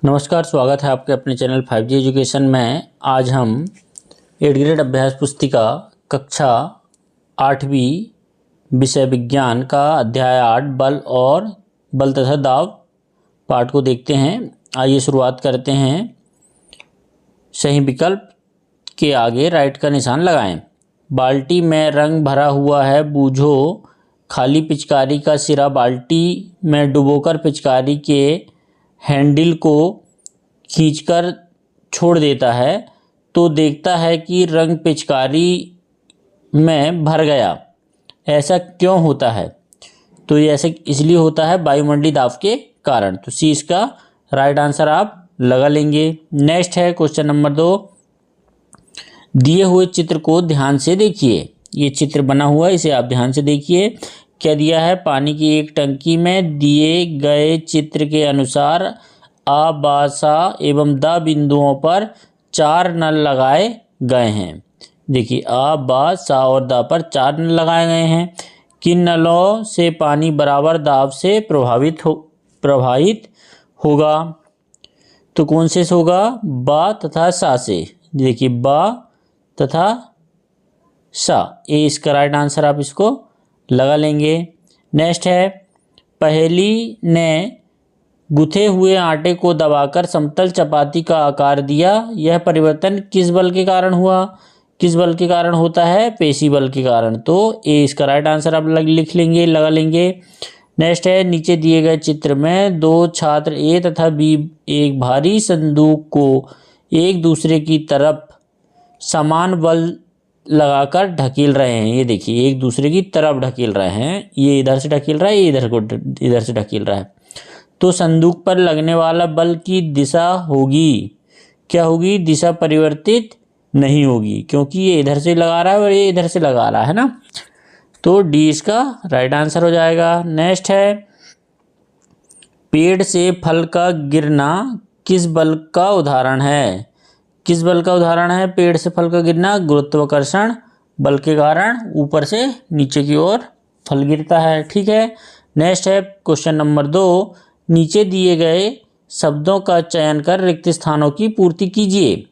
नमस्कार, स्वागत है आपके अपने चैनल 5G एजुकेशन में। आज हम 8th ग्रेड अभ्यास पुस्तिका कक्षा 8वीं विषय विज्ञान का अध्याय 8 बल और बल तथा दाब पाठ को देखते हैं। आइए शुरुआत करते हैं। सही विकल्प के आगे राइट का निशान लगाएं। बाल्टी में रंग भरा हुआ है, बूझो। खाली पिचकारी का सिरा बाल्टी में डुबोकर पिचकारी के हैंडल को खींचकर छोड़ देता है तो देखता है कि रंग पिचकारी में भर गया। ऐसा क्यों होता है? तो ये ऐसे इसलिए होता है वायुमंडलीय दाब के कारण। तो सी इसका राइट आंसर आप लगा लेंगे। नेक्स्ट है क्वेश्चन नंबर 2। दिए हुए चित्र को ध्यान से देखिए। ये चित्र बना हुआ है, इसे आप ध्यान से देखिए। क्या दिया है? पानी की एक टंकी में दिए गए चित्र के अनुसार आ, बा, सा एवं द बिंदुओं पर 4 नल लगाए गए हैं। देखिए आ, बा, सा और द पर 4 नल लगाए गए हैं। किन नलों से पानी बराबर दाब से प्रवाहित होगा? तो कौन से होगा? बा तथा सा से। देखिए बा तथा सा, ये इसका राइट आंसर आप इसको लगा लेंगे। नेक्स्ट है, पहेली ने गुथे हुए आटे को दबाकर समतल चपाती का आकार दिया। यह परिवर्तन किस बल के कारण हुआ? किस बल के कारण होता है? पेशी बल के कारण। तो ए इसका राइट आंसर आप लिख लेंगे, लगा लेंगे। नेक्स्ट है, नीचे दिए गए चित्र में 2 छात्र ए तथा बी एक भारी संदूक को एक दूसरे की तरफ समान बल लगाकर ढकेल रहे हैं। ये देखिए एक दूसरे की तरफ ढकेल रहे हैं। ये इधर से ढकेल रहा है, ये इधर से ढकेल रहा है। तो संदूक पर लगने वाला बल की दिशा होगी, क्या होगी? दिशा परिवर्तित नहीं होगी, क्योंकि ये इधर से लगा रहा है और ये इधर से लगा रहा है ना। तो डी इसका राइट आंसर हो जाएगा। नेक्स्ट है, पेड़ से फल का गिरना किस बल का उदाहरण है? किस बल का उदाहरण है पेड़ से फल का गिरना? गुरुत्वाकर्षण बल के कारण ऊपर से नीचे की ओर फल गिरता है। ठीक है। नेक्स्ट है क्वेश्चन नंबर 2। नीचे दिए गए शब्दों का चयन कर रिक्त स्थानों की पूर्ति कीजिए।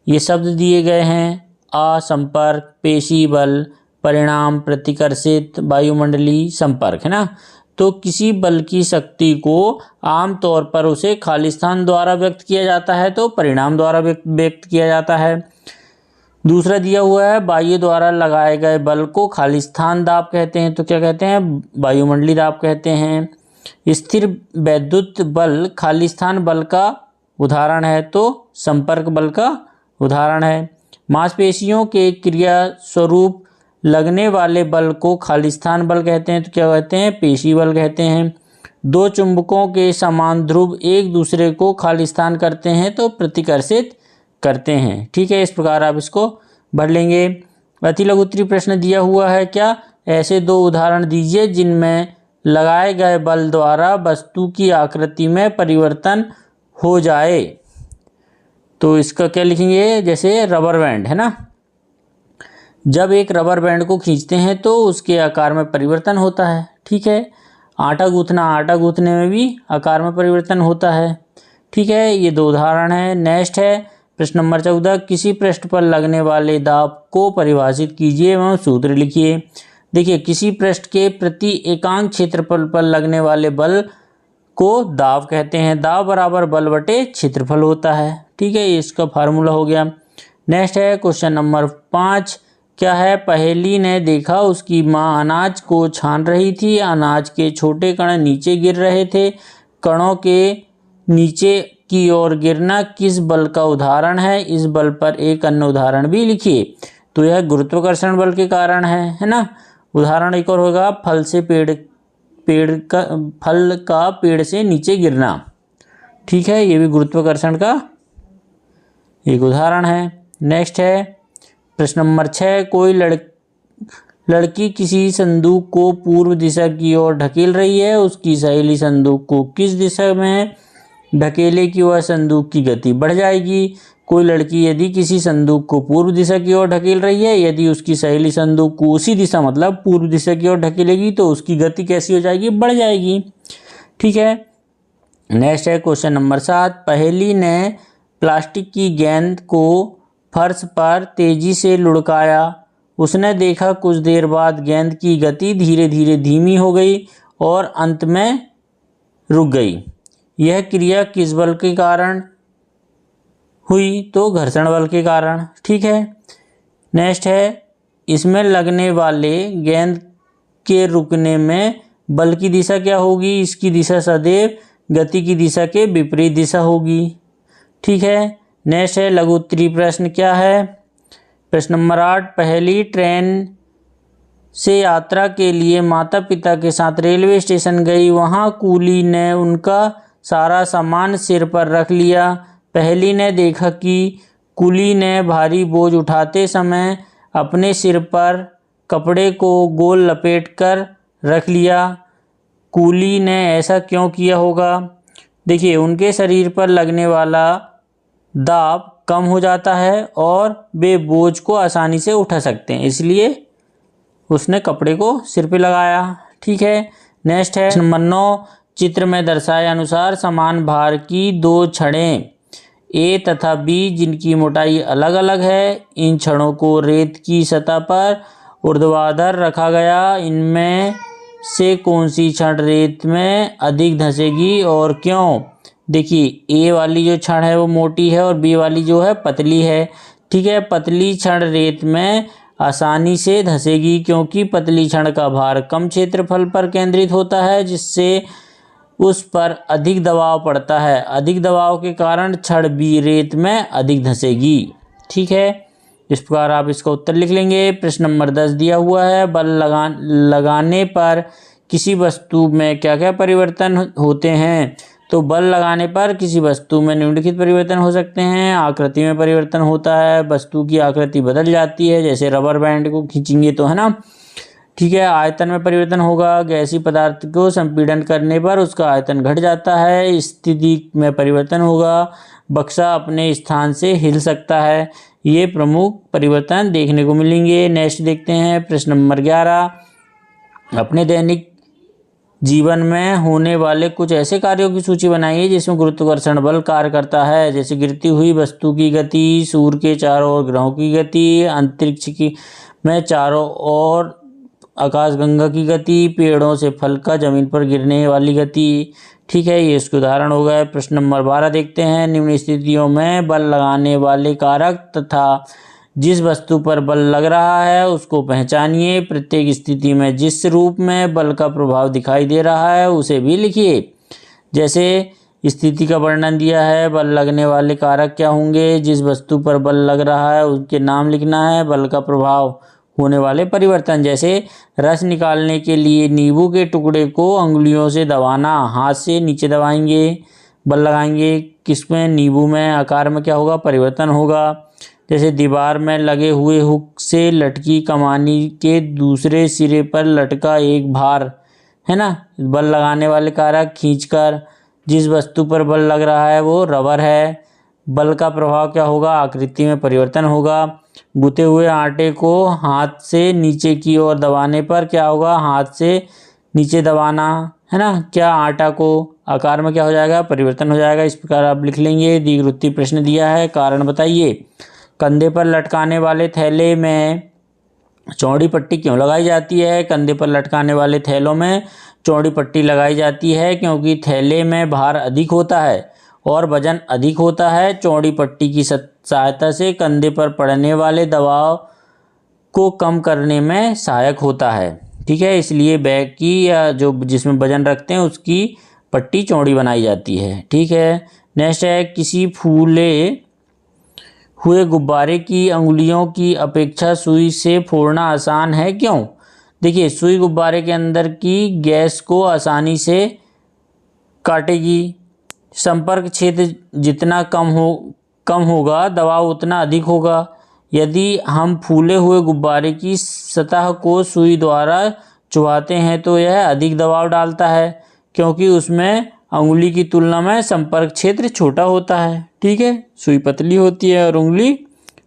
ये शब्द दिए गए हैं: आ, संपर्क, पेशी बल, परिणाम, प्रतिकर्षित, वायुमंडलीय संपर्क, है ना। तो किसी बल की शक्ति को आमतौर पर उसे खाली स्थान द्वारा व्यक्त किया जाता है, तो परिणाम द्वारा व्यक्त किया जाता है। दूसरा दिया हुआ है, बाह्य द्वारा लगाए गए बल को खाली स्थान दाब कहते हैं, तो क्या कहते हैं? वायुमंडलीय दाब कहते हैं। स्थिर वैद्युत बल खाली स्थान बल का उदाहरण है, तो संपर्क बल का उदाहरण है। मांसपेशियों के क्रिया स्वरूप लगने वाले बल को खाली स्थान बल कहते हैं, तो क्या कहते हैं? पेशी बल कहते हैं। 2 चुंबकों के समान ध्रुव एक दूसरे को खाली स्थान करते हैं, तो प्रतिकर्षित करते हैं। ठीक है, इस प्रकार आप इसको भर लेंगे। अति लघु उत्तरीय प्रश्न दिया हुआ है, क्या ऐसे 2 उदाहरण दीजिए जिनमें लगाए गए बल द्वारा वस्तु की आकृति में परिवर्तन हो जाए। तो इसका क्या लिखेंगे? जैसे रबर बैंड है ना, जब एक रबर बैंड को खींचते हैं तो उसके आकार में परिवर्तन होता है। ठीक है। आटा गूंथने में भी आकार में परिवर्तन होता है। ठीक है, ये 2 उदाहरण है। नेक्स्ट है प्रश्न नंबर 14। किसी पृष्ठ पर लगने वाले दाब को परिभाषित कीजिए एवं सूत्र लिखिए। देखिए, किसी पृष्ठ के प्रति एकांक क्षेत्रफल पर लगने वाले बल को दाब कहते हैं। दाब बराबर बल बटे क्षेत्रफल होता है। ठीक है, ये इसका फार्मूला हो गया। नेक्स्ट है क्वेश्चन नंबर 5। क्या है? पहेली ने देखा उसकी माँ अनाज को छान रही थी। अनाज के छोटे कण नीचे गिर रहे थे। कणों के नीचे की ओर गिरना किस बल का उदाहरण है? इस बल पर एक अन्य उदाहरण भी लिखिए। तो यह गुरुत्वाकर्षण बल के कारण है ना। उदाहरण एक और होगा, फल का पेड़ से नीचे गिरना। ठीक है, ये भी गुरुत्वाकर्षण का एक उदाहरण है। नेक्स्ट है प्रश्न नंबर 6। कोई लड़की किसी संदूक को पूर्व दिशा की ओर ढकेल रही है। उसकी सहेली संदूक को किस दिशा में ढकेले कि वह संदूक की गति बढ़ जाएगी? कोई लड़की यदि किसी संदूक को पूर्व दिशा की ओर ढकेल रही है, यदि उसकी सहेली संदूक को उसी दिशा मतलब पूर्व दिशा की ओर ढकेलेगी, तो उसकी गति कैसी हो जाएगी? बढ़ जाएगी। ठीक है। नेक्स्ट है क्वेश्चन नंबर 7। पहेली ने प्लास्टिक की गेंद को फर्श पर तेजी से लुढ़काया। उसने देखा कुछ देर बाद गेंद की गति धीरे धीरे धीमी हो गई और अंत में रुक गई। यह क्रिया किस बल के कारण हुई? तो घर्षण बल के कारण। ठीक है। नेक्स्ट है, इसमें लगने वाले गेंद के रुकने में बल की दिशा क्या होगी? इसकी दिशा सदैव गति की दिशा के विपरीत दिशा होगी। ठीक है। नेक्स्ट है, लघु उत्तरीय प्रश्न क्या है? प्रश्न नंबर 8। पहली ट्रेन से यात्रा के लिए माता पिता के साथ रेलवे स्टेशन गई। वहां कूली ने उनका सारा सामान सिर पर रख लिया। पहली ने देखा कि कूली ने भारी बोझ उठाते समय अपने सिर पर कपड़े को गोल लपेट कर रख लिया। कूली ने ऐसा क्यों किया होगा? देखिए, उनके शरीर पर लगने वाला दाब कम हो जाता है और वे बोझ को आसानी से उठा सकते हैं, इसलिए उसने कपड़े को सिर पे लगाया। ठीक है। नेक्स्ट है नंबर 9। चित्र में दर्शाए अनुसार समान भार की दो छड़ें ए तथा बी जिनकी मोटाई अलग अलग है, इन छड़ों को रेत की सतह पर ऊर्ध्वाधर रखा गया। इनमें से कौन सी छड़ रेत में अधिक धंसेगी और क्यों? देखिए, ए वाली जो छड़ है वो मोटी है और बी वाली जो है पतली है। ठीक है। पतली छड़ रेत में आसानी से धंसेगी क्योंकि पतली छड़ का भार कम क्षेत्रफल पर केंद्रित होता है, जिससे उस पर अधिक दबाव पड़ता है। अधिक दबाव के कारण छड़ बी रेत में अधिक धंसेगी। ठीक है। इस प्रकार आप इसका उत्तर लिख लेंगे। प्रश्न नंबर 10 दिया हुआ है, बल लगाने पर किसी वस्तु में क्या क्या परिवर्तन होते हैं? तो बल लगाने पर किसी वस्तु में निम्नलिखित परिवर्तन हो सकते हैं। आकृति में परिवर्तन होता है, वस्तु की आकृति बदल जाती है, जैसे रबर बैंड को खींचेंगे तो, है ना। ठीक है। आयतन में परिवर्तन होगा, गैसीय पदार्थ को संपीड़न करने पर उसका आयतन घट जाता है। स्थिति में परिवर्तन होगा, बक्सा अपने स्थान से हिल सकता है। ये प्रमुख परिवर्तन देखने को मिलेंगे। नेक्स्ट देखते हैं प्रश्न नंबर 11। अपने दैनिक जीवन में होने वाले कुछ ऐसे कार्यों की सूची बनाइए जिसमें गुरुत्वाकर्षण बल कार्य करता है, जैसे गिरती हुई वस्तु की गति, सूर्य के चारों ओर ग्रहों की गति, अंतरिक्ष की में चारों ओर आकाशगंगा की गति, पेड़ों से फल का जमीन पर गिरने वाली गति। ठीक है, ये इसके उदाहरण हो गए। प्रश्न नंबर 12 देखते हैं। निम्न स्थितियों में बल लगाने वाले कारक तथा जिस वस्तु पर बल लग रहा है उसको पहचानिए। प्रत्येक स्थिति में जिस रूप में बल का प्रभाव दिखाई दे रहा है उसे भी लिखिए। जैसे स्थिति का वर्णन दिया है, बल लगने वाले कारक क्या होंगे, जिस वस्तु पर बल लग रहा है उसके नाम लिखना है, बल का प्रभाव होने वाले परिवर्तन, जैसे रस निकालने के लिए नींबू के टुकड़े को अंगुलियों से दबाना, हाथ से नीचे दबाएंगे, बल लगाएंगे किसमें, नींबू में। आकार में क्या होगा, परिवर्तन होगा। जैसे दीवार में लगे हुए हुक से लटकी कमानी के दूसरे सिरे पर लटका एक भार, है ना, बल लगाने वाले कारक। खींचकर जिस वस्तु पर बल लग रहा है वो रबर है। बल का प्रभाव क्या होगा, आकृति में परिवर्तन होगा। गूंथे हुए आटे को हाथ से नीचे की ओर दबाने पर क्या होगा, हाथ से नीचे दबाना, है ना। क्या आटा को आकार में क्या हो जाएगा, परिवर्तन हो जाएगा। इस प्रकार आप लिख लेंगे। द्विघाती प्रश्न दिया है, कारण बताइए। कंधे पर लटकाने वाले थैले में चौड़ी पट्टी क्यों लगाई जाती है? कंधे पर लटकाने वाले थैलों में चौड़ी पट्टी लगाई जाती है क्योंकि थैले में भार अधिक होता है और वजन अधिक होता है। चौड़ी पट्टी की सहायता से कंधे पर पड़ने वाले दबाव को कम करने में सहायक होता है। ठीक है, इसलिए बैग की या जो जिसमें वजन रखते हैं उसकी पट्टी चौड़ी बनाई जाती है। ठीक है। नेक्स्ट है, किसी फूले हुए गुब्बारे की अंगुलियों की अपेक्षा सुई से फोड़ना आसान है, क्यों? देखिए, सुई गुब्बारे के अंदर की गैस को आसानी से काटेगी। संपर्क क्षेत्र जितना कम होगा दबाव उतना अधिक होगा। यदि हम फूले हुए गुब्बारे की सतह को सुई द्वारा चुभाते हैं तो यह अधिक दबाव डालता है क्योंकि उसमें अंगुली की तुलना में संपर्क क्षेत्र छोटा होता है। ठीक है, सुई पतली होती है और उंगली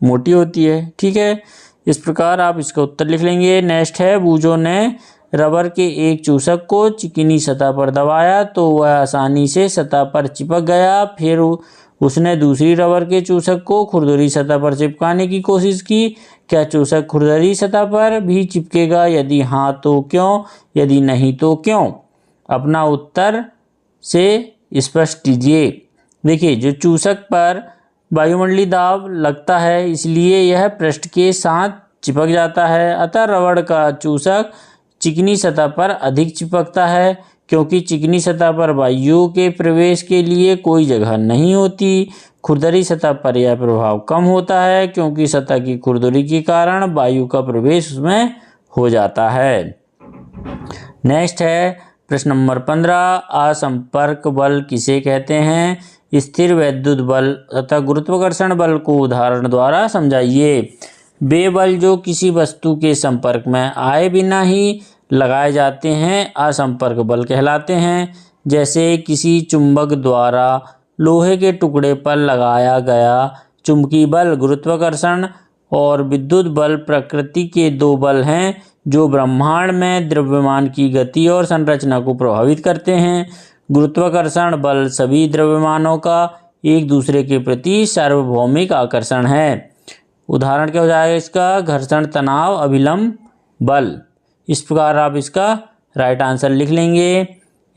मोटी होती है। ठीक है, इस प्रकार आप इसका उत्तर लिख लेंगे। नेक्स्ट है, बूझों ने रबर के एक चूसक को चिकनी सतह पर दबाया तो वह आसानी से सतह पर चिपक गया। फिर उसने दूसरी रबर के चूसक को खुरदरी सतह पर चिपकाने की कोशिश की। क्या चूसक खुरदरी सतह पर भी चिपकेगा? यदि हाँ तो क्यों? यदि नहीं तो क्यों? अपना उत्तर से स्पष्ट कीजिए। देखिए, जो चूसक पर वायुमंडलीय दाब लगता है इसलिए यह पृष्ठ के साथ चिपक जाता है। अतः रबड़ का चूसक चिकनी सतह पर अधिक चिपकता है, क्योंकि चिकनी सतह पर वायु के प्रवेश के लिए कोई जगह नहीं होती। खुरदरी सतह पर यह प्रभाव कम होता है, क्योंकि सतह की खुरदरी के कारण वायु का प्रवेश उसमें हो जाता है। नेक्स्ट है प्रश्न नंबर 15, असंपर्क बल किसे कहते हैं? स्थिर वैद्युत बल तथा गुरुत्वाकर्षण बल को उदाहरण द्वारा समझाइए। वे बल जो किसी वस्तु के संपर्क में आए बिना ही लगाए जाते हैं असंपर्क बल कहलाते हैं। जैसे किसी चुंबक द्वारा लोहे के टुकड़े पर लगाया गया चुंबकीय बल गुरुत्वाकर्षण और विद्युत बल प्रकृति के दो बल हैं जो ब्रह्मांड में द्रव्यमान की गति और संरचना को प्रभावित करते हैं। गुरुत्वाकर्षण बल सभी द्रव्यमानों का एक दूसरे के प्रति सार्वभौमिक आकर्षण है। उदाहरण क्या हो जाएगा इसका? घर्षण, तनाव, अभिलंब बल। इस प्रकार आप इसका राइट आंसर लिख लेंगे।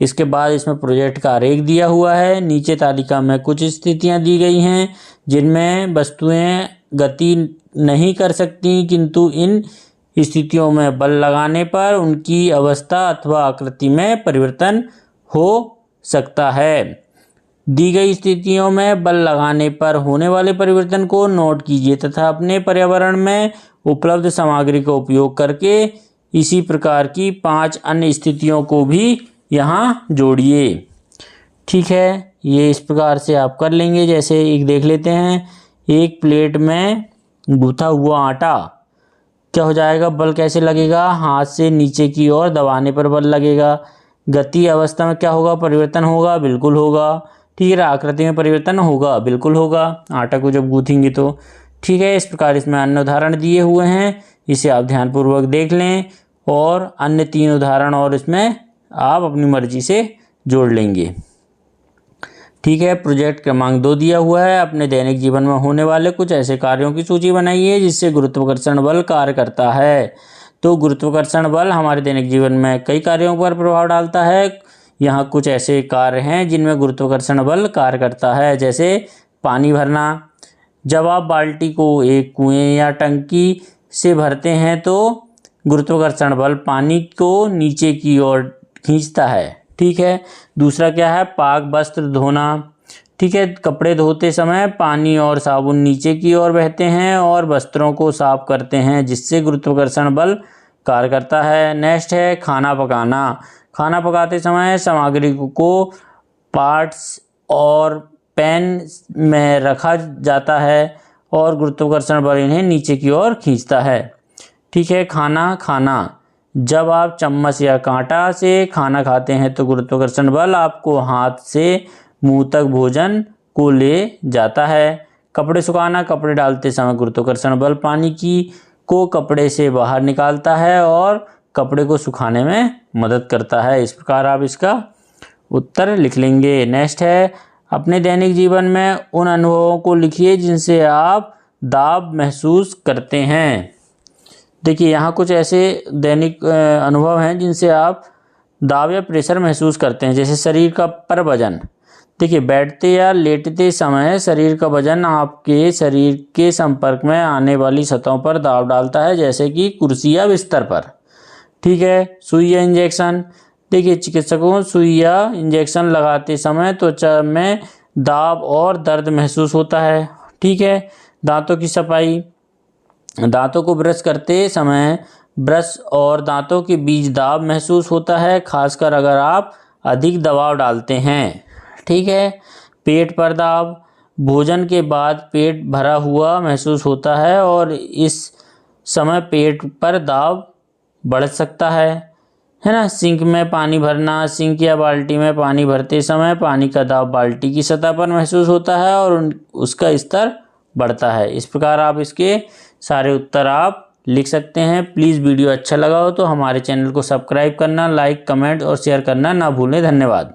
इसके बाद इसमें प्रोजेक्ट का आरेख दिया हुआ है। नीचे तालिका में कुछ स्थितियां दी गई हैं जिनमें वस्तुएं गति नहीं कर सकती, किंतु इन स्थितियों में बल लगाने पर उनकी अवस्था अथवा आकृति में परिवर्तन हो सकता है। दी गई स्थितियों में बल लगाने पर होने वाले परिवर्तन को नोट कीजिए तथा अपने पर्यावरण में उपलब्ध सामग्री का उपयोग करके इसी प्रकार की 5 अन्य स्थितियों को भी यहाँ जोड़िए। ठीक है, ये इस प्रकार से आप कर लेंगे। जैसे एक देख लेते हैं, एक प्लेट में गूथा हुआ आटा, क्या हो जाएगा? बल कैसे लगेगा? हाथ से नीचे की ओर दबाने पर बल लगेगा। गति अवस्था में क्या होगा? परिवर्तन होगा, बिल्कुल होगा। ठीक है, आकृति में परिवर्तन होगा, बिल्कुल होगा, आटा को जब गूंथेंगे तो। ठीक है, इस प्रकार इसमें अन्य उदाहरण दिए हुए हैं, इसे आप ध्यानपूर्वक देख लें और अन्य 3 उदाहरण और इसमें आप अपनी मर्जी से जोड़ लेंगे। ठीक है, प्रोजेक्ट क्रमांक 2 दिया हुआ है। अपने दैनिक जीवन में होने वाले कुछ ऐसे कार्यों की सूची बनाइए जिससे गुरुत्वाकर्षण बल कार्य करता है। तो गुरुत्वाकर्षण बल हमारे दैनिक जीवन में कई कार्यों पर प्रभाव डालता है। यहाँ कुछ ऐसे कार्य हैं जिनमें गुरुत्वाकर्षण बल कार्य करता है, जैसे पानी भरना। जब आप बाल्टी को एक कुएं या टंकी से भरते हैं तो गुरुत्वाकर्षण बल पानी को नीचे की ओर खींचता है। ठीक है, दूसरा क्या है? पाक वस्त्र धोना। ठीक है, कपड़े धोते समय पानी और साबुन नीचे की ओर बहते हैं और वस्त्रों को साफ करते हैं, जिससे गुरुत्वाकर्षण बल कार्य करता है। नेक्स्ट है खाना पकाना। खाना पकाते समय सामग्री को पार्ट्स और पैन में रखा जाता है और गुरुत्वाकर्षण बल इन्हें नीचे की ओर खींचता है। ठीक है, खाना खाना। जब आप चम्मच या कांटा से खाना खाते हैं तो गुरुत्वाकर्षण बल आपको हाथ से मुंह तक भोजन को ले जाता है। कपड़े सुखाना। कपड़े डालते समय गुरुत्वाकर्षण बल पानी को कपड़े से बाहर निकालता है और कपड़े को सुखाने में मदद करता है। इस प्रकार आप इसका उत्तर लिख लेंगे। नेक्स्ट है, अपने दैनिक जीवन में उन अनुभवों को लिखिए जिनसे आप दाब महसूस करते हैं। देखिए, यहाँ कुछ ऐसे दैनिक अनुभव हैं जिनसे आप दाब या प्रेशर महसूस करते हैं, जैसे शरीर का पर वजन। देखिए, बैठते या लेटते समय शरीर का वजन आपके शरीर के संपर्क में आने वाली सतहों पर दाब डालता है, जैसे कि कुर्सी या बिस्तर पर। ठीक है, सुई या इंजेक्शन। देखिए, चिकित्सकों सुई या इंजेक्शन लगाते समय त्वचा में दाब और दर्द महसूस होता है। ठीक है, दांतों की सफाई। दांतों को ब्रश करते समय ब्रश और दांतों के बीच दाब महसूस होता है, खासकर अगर आप अधिक दबाव डालते हैं। ठीक है, पेट पर दाब। भोजन के बाद पेट भरा हुआ महसूस होता है और इस समय पेट पर दाब बढ़ सकता है ना। सिंक में पानी भरना। सिंक या बाल्टी में पानी भरते समय पानी का दाब बाल्टी की सतह पर महसूस होता है और उसका स्तर बढ़ता है। इस प्रकार आप इसके सारे उत्तर आप लिख सकते हैं। प्लीज़ वीडियो अच्छा लगा हो तो हमारे चैनल को सब्सक्राइब करना, लाइक, कमेंट और शेयर करना ना भूलें। धन्यवाद।